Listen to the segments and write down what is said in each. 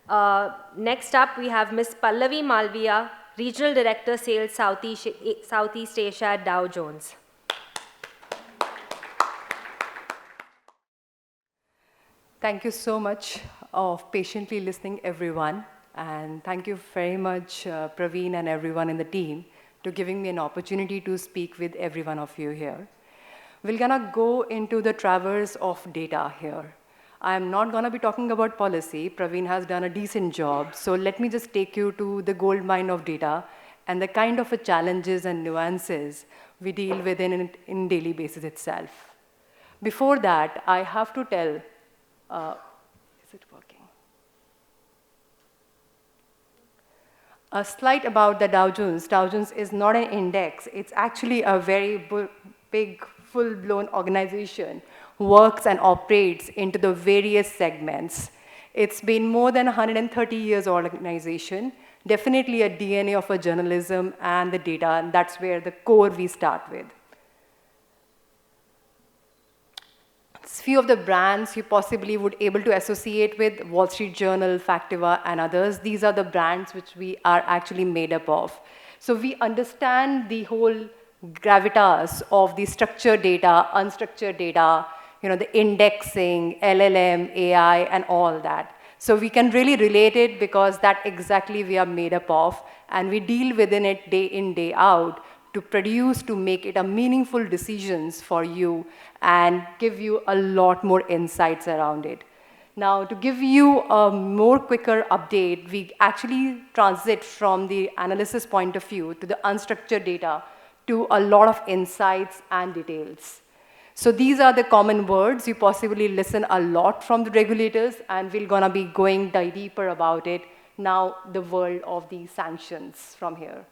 Next up, we have Ms. Pallavi Malviya, Regional Director, Sales, Southeast Asia at Dow Jones. Thank you so much of patiently listening, everyone. And thank you very much, Praveen and everyone in the team, to giving me an opportunity to speak with every one of you here. We're gonna go into the traverse of data here. I'm not gonna be talking about policy. Praveen has done a decent job. So let me just take you to the gold mine of data and the kind of challenges and nuances we deal with in daily basis itself. Before that, I have to tell, is it working? A slide about the Dow Jones. Dow Jones is not an index. It's actually a very big, full-blown organization who works and operates into the various segments. It's been more than 130 years organization, definitely a DNA of a journalism and the data, and that's where the core we start with. Few of the brands you possibly would able to associate with, Wall Street Journal, Factiva, and others. These are the brands which we are actually made up of. So we understand the whole gravitas of the structured data, unstructured data, the indexing, LLM, AI, and all that. So we can really relate it because that exactly we are made up of, and we deal within it day in, day out, to produce, to make it a meaningful decisions for you and give you a lot more insights around it. Now, to give you a more quicker update, we actually transit from the analysis point of view to the unstructured data to a lot of insights and details. So these are the common words. You possibly listen a lot from the regulators, and we're gonna be going deeper about it. Now, the world of the sanctions from here.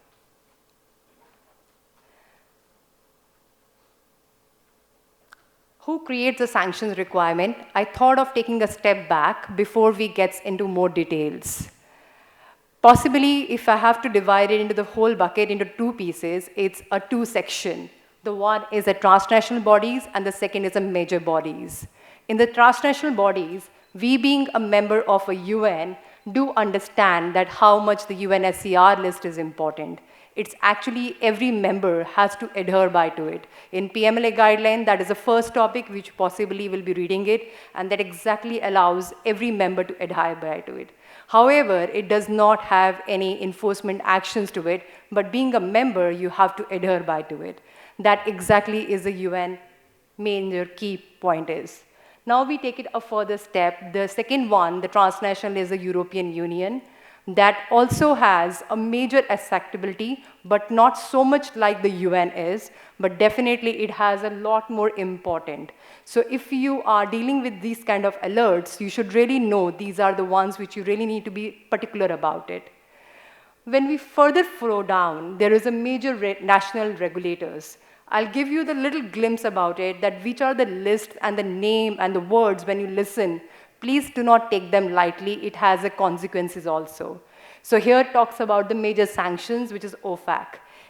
Who creates a sanctions requirement? I thought of taking a step back before we get into more details. Possibly, if I have to divide it into the whole bucket into two pieces, it's a two-section. The one is the transnational bodies, and the second is the major bodies. In the transnational bodies, we being a member of a UN do understand that how much the UNSCR list is important. It's actually every member has to adhere by to it. In PMLA guideline, that is the first topic which possibly will be reading it, and that exactly allows every member to adhere by to it. However, it does not have any enforcement actions to it, but being a member, you have to adhere by to it. That exactly is the UN major key point is. Now we take it a further step. The second one, the transnational, is the European Union. That also has a major acceptability, but not so much like the UN is, but definitely it has a lot more important. So if you are dealing with these kind of alerts, you should really know these are the ones which you really need to be particular about it. When we further flow down, there is a major national regulators. I'll give you the little glimpse about it, that which are the list and the name and the words when you listen. Please do not take them lightly. It has a consequences also. So here it talks about the major sanctions, which is OFAC.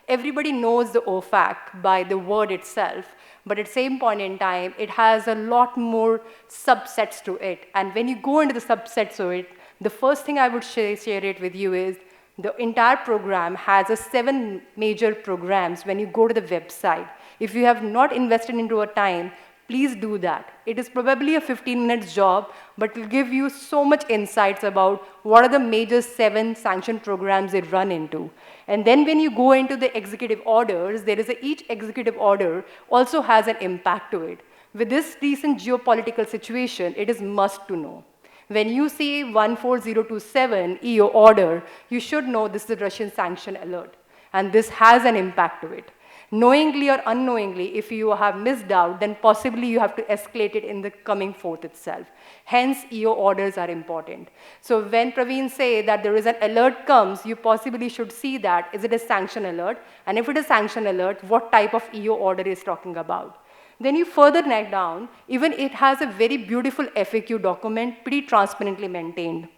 Everybody knows the OFAC by the word itself, but at the same point in time, it has a lot more subsets to it. And when you go into the subsets of it, the first thing I would share it with you is the entire program has 7 major programs when you go to the website. If you have not invested into a time, please do that. It is probably a 15-minute job, but it will give you so much insights about what are the major 7 sanction programs they run into. And then when you go into the executive orders, each executive order also has an impact to it. With this recent geopolitical situation, it is must to know. When you see 14027 EO order, you should know this is a Russian sanction alert. And this has an impact to it. Knowingly or unknowingly, if you have missed out, then possibly you have to escalate it in the coming forth itself. Hence, EO orders are important. So when Praveen say that there is an alert comes, you possibly should see that, is it a sanction alert? And if it is sanction alert, what type of EO order is talking about? Then you further neck down, even it has a very beautiful FAQ document, pretty transparently maintained.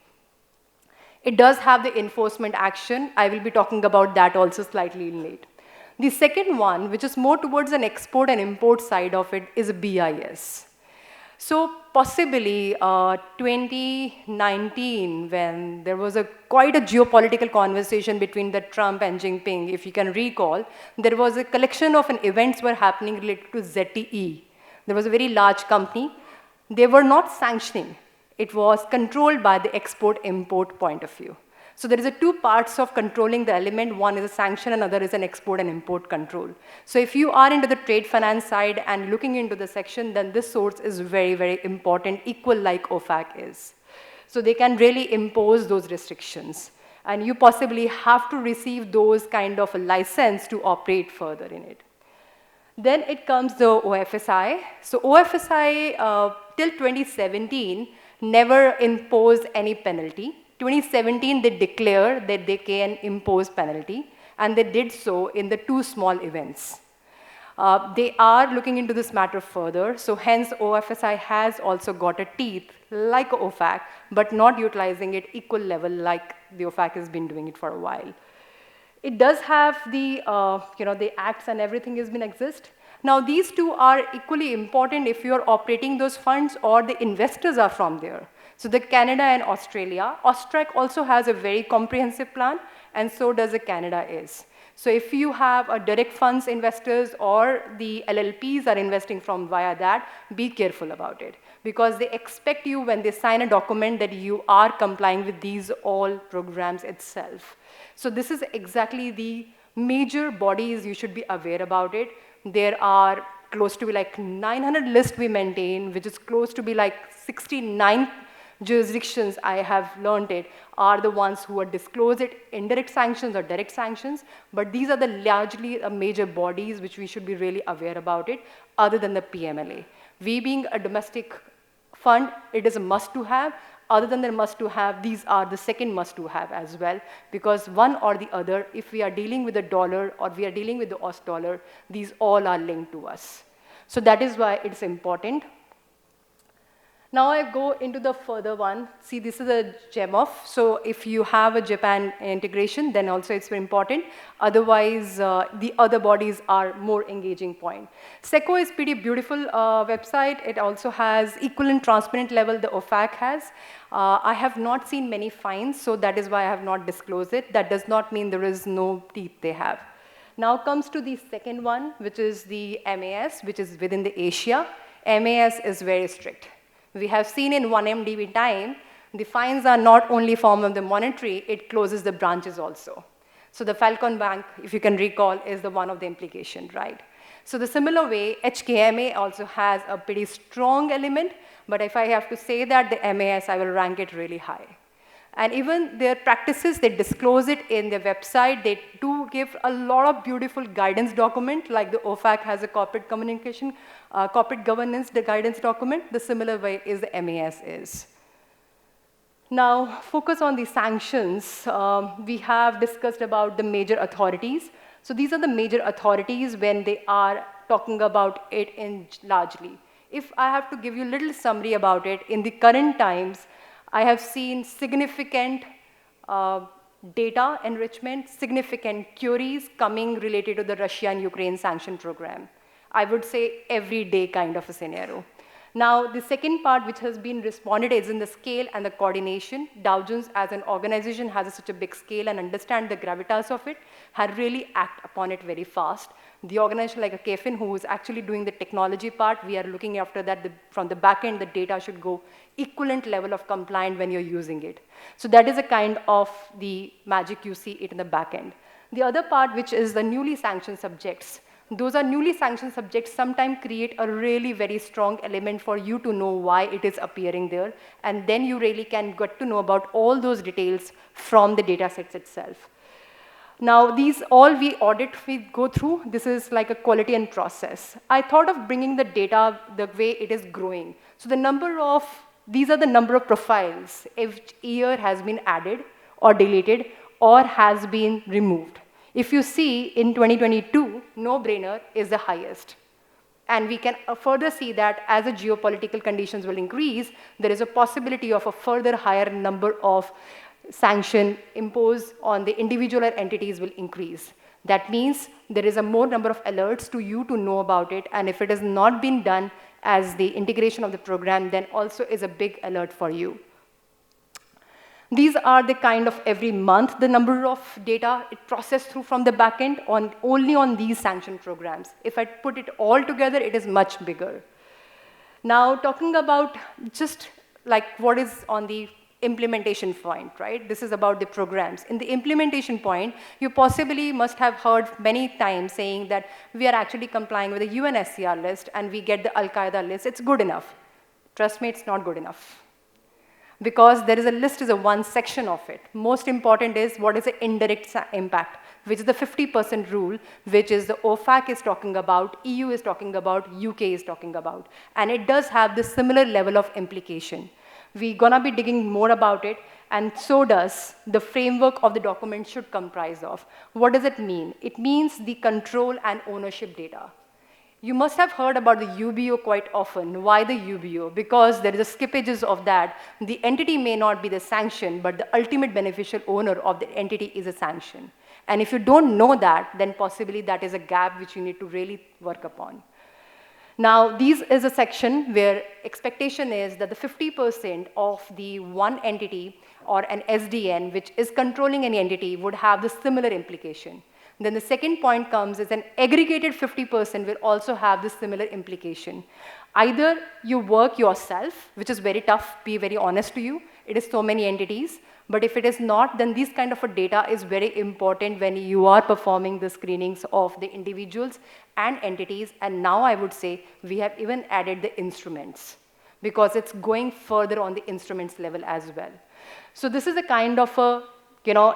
It does have the enforcement action. I will be talking about that also slightly late. The second one, which is more towards an export and import side of it, is BIS. So possibly 2019, when there was quite a geopolitical conversation between the Trump and Jinping, if you can recall, there was a collection of events were happening related to ZTE. There was a very large company. They were not sanctioning. It was controlled by the export-import point of view. So there is two parts of controlling the element. One is a sanction, another is an export and import control. So if you are into the trade finance side and looking into the section, then this source is very, very important, equal like OFAC is. So they can really impose those restrictions. And you possibly have to receive those kind of a license to operate further in it. Then it comes the OFSI. So OFSI, till 2017, never imposed any penalty. 2017, they declared that they can impose penalty, and they did so in the two small events. They are looking into this matter further, so hence OFSI has also got a teeth like OFAC, but not utilizing it equal level like the OFAC has been doing it for a while. It does have the, the acts and everything has been exist. Now these two are equally important if you are operating those funds or the investors are from there. So the Canada and Australia, Austrac also has a very comprehensive plan, and so does the Canada is. So if you have a direct funds investors or the LLPs are investing from via that, be careful about it, because they expect you when they sign a document that you are complying with these all programs itself. So this is exactly the major bodies you should be aware about it. There are close to be like 900 lists we maintain, which is close to be like 69 jurisdictions, I have learned it, are the ones who are disclosed it, indirect sanctions or direct sanctions, but these are the largely major bodies which we should be really aware about it, other than the PMLA. We being a domestic fund, it is a must to have. Other than the must to have, these are the second must to have as well, because one or the other, if we are dealing with the dollar or we are dealing with the Aus dollar, these all are linked to us. So that is why it's important. Now I go into the further one. See, this is a gem off. So if you have a Japan integration, then also it's very important. Otherwise, the other bodies are more engaging point. SECO is pretty beautiful website. It also has equivalent transparent level the OFAC has. I have not seen many fines, so that is why I have not disclosed it. That does not mean there is no teeth they have. Now comes to the second one, which is the MAS, which is within the Asia. MAS is very strict. We have seen in 1MDB time, the fines are not only form of the monetary, it closes the branches also. So the Falcon Bank, if you can recall, is the one of the implication, right? So the similar way, HKMA also has a pretty strong element, but if I have to say that the MAS, I will rank it really high. And even their practices, they disclose it in their website. They do give a lot of beautiful guidance document, like the OFAC has a corporate communication, corporate governance, the guidance document. The similar way is the MAS is. Now, focus on the sanctions. We have discussed about the major authorities. So these are the major authorities when they are talking about it in largely. If I have to give you a little summary about it, in the current times, I have seen significant data enrichment, significant queries coming related to the Russia and Ukraine sanction program. I would say everyday kind of a scenario. Now, the second part which has been responded is in the scale and the coordination. Dow Jones as an organization has such a big scale and understand the gravitas of it, had really act upon it very fast. The organization like a KFIN, who is actually doing the technology part, we are looking after that. From the back end, the data should go equivalent level of compliant when you're using it. So that is a kind of the magic you see it in the back end. The other part, which is the newly sanctioned subjects. Those are newly sanctioned subjects sometimes create a really very strong element for you to know why it is appearing there. And then you really can get to know about all those details from the data sets itself. Now, these all we audit, we go through. This is like a quality and process. I thought of bringing the data the way it is growing. So the number of, these are the number of profiles each year has been added or deleted or has been removed. If you see in 2022, no-brainer is the highest. And we can further see that as the geopolitical conditions will increase, there is a possibility of a further higher number of sanction imposed on the individual or entities will increase. That means there is a more number of alerts to you to know about it, and if it has not been done as the integration of the program then also is a big alert for you. These are the kind of every month the number of data it processed through from the backend only on these sanction programs. If I put it all together, it is much bigger. Now, talking about just like what is on the implementation point, right? This is about the programs. In the implementation point, you possibly must have heard many times saying that we are actually complying with the UNSCR list and we get the Al-Qaeda list. It's good enough. Trust me, it's not good enough. Because there is a list is a one section of it. Most important is what is the indirect impact, which is the 50% rule, which is the OFAC is talking about, EU is talking about, UK is talking about. And it does have this similar level of implication. We're gonna be digging more about it, and so does the framework of the document should comprise of. What does it mean? It means the control and ownership data. You must have heard about the UBO quite often. Why the UBO? Because there is a skippages of that. The entity may not be the sanction, but the ultimate beneficial owner of the entity is a sanction. And if you don't know that, then possibly that is a gap which you need to really work upon. Now, this is a section where expectation is that the 50% of the one entity or an SDN which is controlling an entity would have the similar implication. Then the second point comes is an aggregated 50% will also have this similar implication. Either you work yourself, which is very tough, be very honest to you, it is so many entities, but if it is not, then this kind of a data is very important when you are performing the screenings of the individuals and entities, and now I would say we have even added the instruments because it's going further on the instruments level as well. So this is a kind of a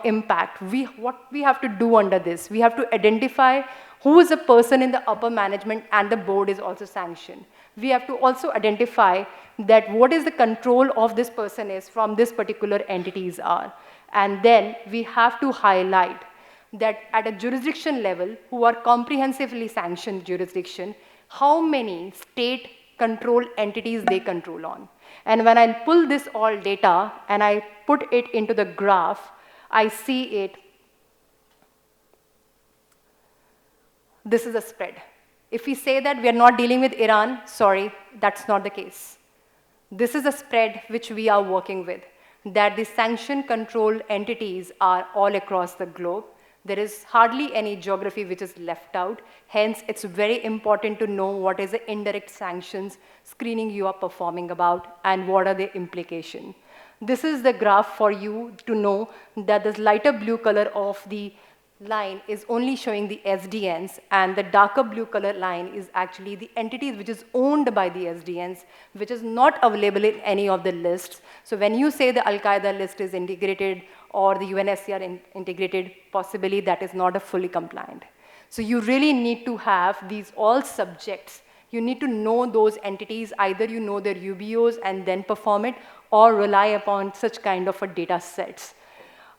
impact. What we have to do under this, we have to identify who is a person in the upper management and the board is also sanctioned. We have to also identify that what is the control of this person is from this particular entities are. And then we have to highlight that at a jurisdiction level, who are comprehensively sanctioned jurisdiction, how many state control entities they control on. And when I pull this all data and I put it into the graph, I see it. This is a spread. If we say that we are not dealing with Iran, sorry, that's not the case. This is a spread which we are working with, that the sanction controlled entities are all across the globe. There is hardly any geography which is left out. Hence, it's very important to know what is the indirect sanctions screening you are performing about and what are the implications. This is the graph for you to know that this lighter blue color of the line is only showing the SDNs, and the darker blue color line is actually the entities which is owned by the SDNs, which is not available in any of the lists. So when you say the Al-Qaeda list is integrated or the UNSCR integrated, possibly that is not a fully compliant. So you really need to have these all subjects. You need to know those entities, either you know their UBOs and then perform it, or rely upon such kind of a data sets.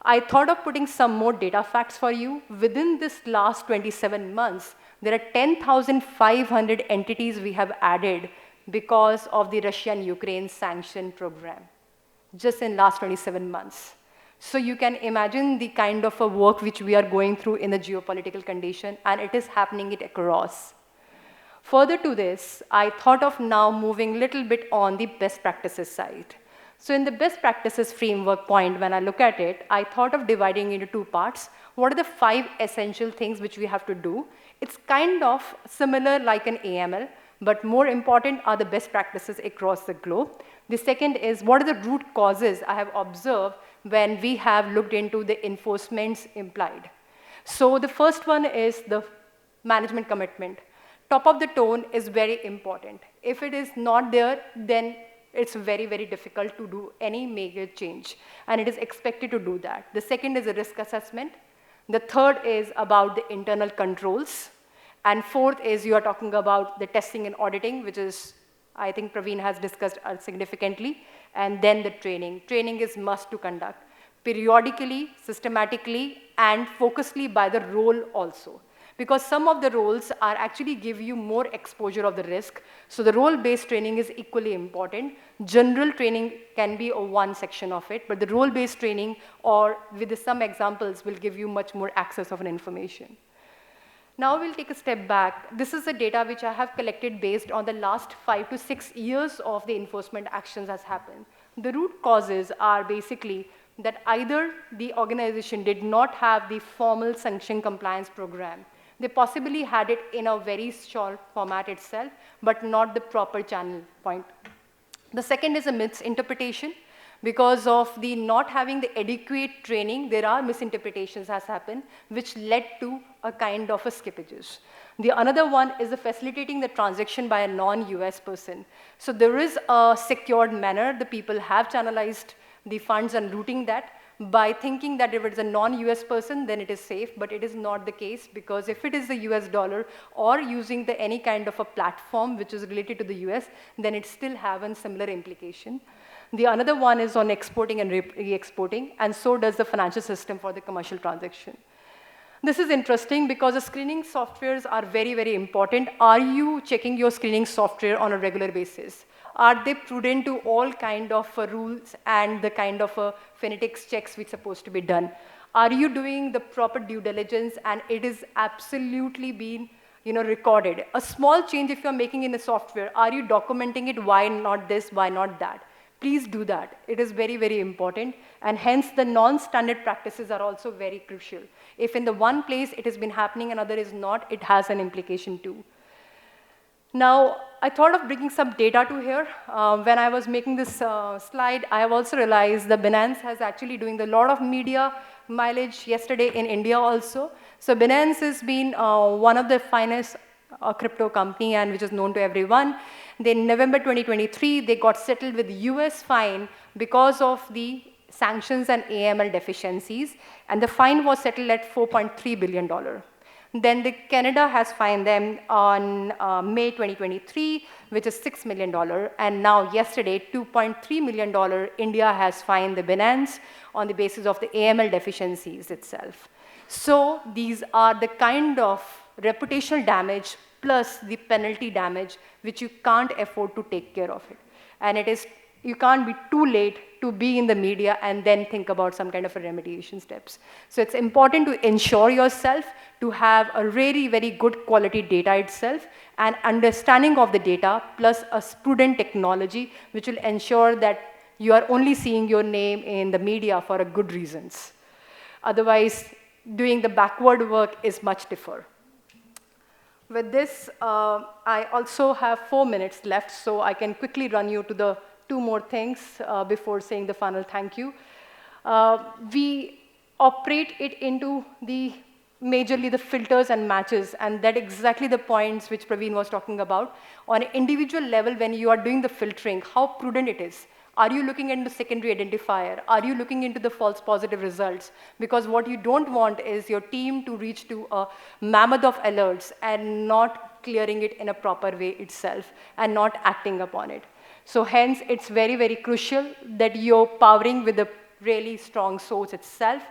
I thought of putting some more data facts for you. Within this last 27 months, there are 10,500 entities we have added because of the Russia-Ukraine sanction program, just in last 27 months. So you can imagine the kind of a work which we are going through in the geopolitical condition, and it is happening it across. Further to this, I thought of now moving a little bit on the best practices side. So in the best practices framework point, when I look at it, I thought of dividing into two parts. What are the 5 essential things which we have to do? It's kind of similar like an AML, but more important are the best practices across the globe. The second is what are the root causes I have observed when we have looked into the enforcements implied. So the first one is the management commitment. Top of the tone is very important. If it is not there, then it's very, very difficult to do any major change, and it is expected to do that. The second is a risk assessment. The third is about the internal controls. And fourth is you are talking about the testing and auditing, which is, I think Praveen has discussed significantly. And then the training. Training is must to conduct periodically, systematically, and focusedly by the role also. Because some of the roles are actually give you more exposure of the risk. So the role-based training is equally important. General training can be one section of it, but the role-based training or with some examples will give you much more access of an information. Now we'll take a step back. This is the data which I have collected based on the last 5 to 6 years of the enforcement actions has happened. The root causes are basically that either the organization did not have the formal sanction compliance program. They possibly had it in a very short format itself, but not the proper channel point. The second is a misinterpretation. Because of the not having the adequate training, there are misinterpretations has happened, which led to a kind of a skippages. The another one is the facilitating the transaction by a non-US person. So there is a secured manner. The people have channelized the funds and routing that by thinking that if it's a non-US person, then it is safe, but it is not the case, because if it is the US dollar or using the any kind of a platform which is related to the US, then it still have a similar implication. The another one is on exporting and re-exporting, and so does the financial system for the commercial transaction. This is interesting because the screening softwares are very, very important. Are you checking your screening software on a regular basis? Are they prudent to all kind of rules and the kind of phonetics checks which are supposed to be done? Are you doing the proper due diligence and it is absolutely being recorded? A small change if you're making in the software, are you documenting it? Why not this? Why not that? Please do that. It is very, very important. And hence, the non-standard practices are also very crucial. If in the one place it has been happening, another is not, it has an implication too. Now, I thought of bringing some data to here. When I was making this slide, I have also realized that Binance has actually doing a lot of media mileage yesterday in India also. So Binance has been one of the finest crypto company and which is known to everyone. Then in November 2023, they got settled with US fine because of the sanctions and AML deficiencies, and the fine was settled at $4.3 billion. Then Canada has fined them on May 2023, which is $6 million, and now yesterday, $2.3 million, India has fined the Binance on the basis of the AML deficiencies itself. So these are the kind of reputational damage plus the penalty damage which you can't afford to take care of it. And you can't be too late to be in the media and then think about some kind of a remediation steps. So it's important to ensure yourself to have a very, very good quality data itself and understanding of the data plus a prudent technology which will ensure that you are only seeing your name in the media for a good reasons. Otherwise, doing the backward work is much tougher. With this, I also have 4 minutes left, so I can quickly run you to the 2 more things before saying the final thank you. We operate it into majorly the filters and matches, and that exactly the points which Praveen was talking about. On an individual level, when you are doing the filtering, how prudent it is. Are you looking into secondary identifier? Are you looking into the false positive results? Because what you don't want is your team to reach to a mammoth of alerts and not clearing it in a proper way itself and not acting upon it. So hence, it's very, very crucial that you're powering with a really strong source itself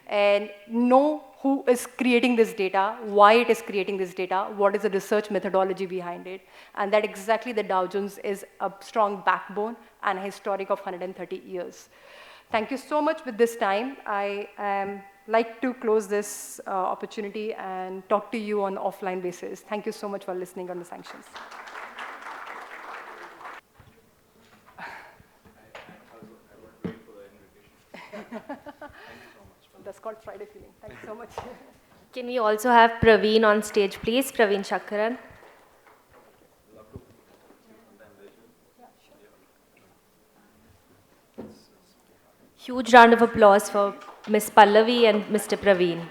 and know who is creating this data, why it is creating this data, what is the research methodology behind it, and that exactly the Dow Jones is a strong backbone and a historic of 130 years. Thank you so much with this time. I like to close this opportunity and talk to you on offline basis. Thank you so much for listening on the sanctions. That's called Friday feeling. Thank you so much. Can we also have Praveen on stage, please? Praveen Chakran. Huge round of applause for Ms. Pallavi and Mr. Praveen.